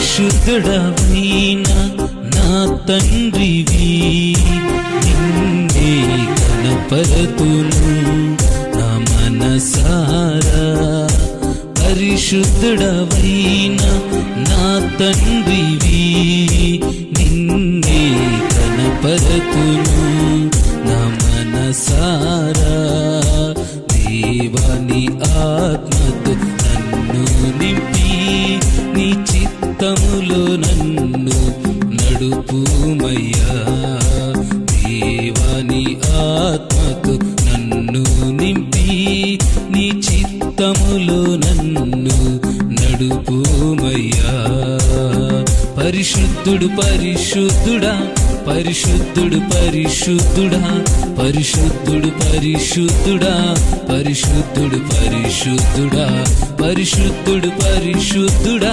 పరిశుద్ధుడవైన నా తండ్రివి, నిన్నే కనపరతును నా మనసారా. పరిశుద్ధుడవైన నా తండ్రివి, నిన్నే కనపరతును నా మనసారా. దేవాని ఆత్మతో నన్ను నింపి నీ చిత్తములో నన్ను నడుపుమయ్యా. దేవాని ఆత్మతో నన్ను నింపి నీ చిత్తములో నన్ను నడుపుమయ్యా. పరిశుద్ధుడు పరిశుద్ధుడా, పరిశుద్ధుడు పరిశుద్ధుడా, పరిశుద్ధుడు పరిశుద్ధుడా, పరిశుద్ధుడు పరిశుద్ధుడా, పరిశుద్ధుడు పరిశుద్ధుడా.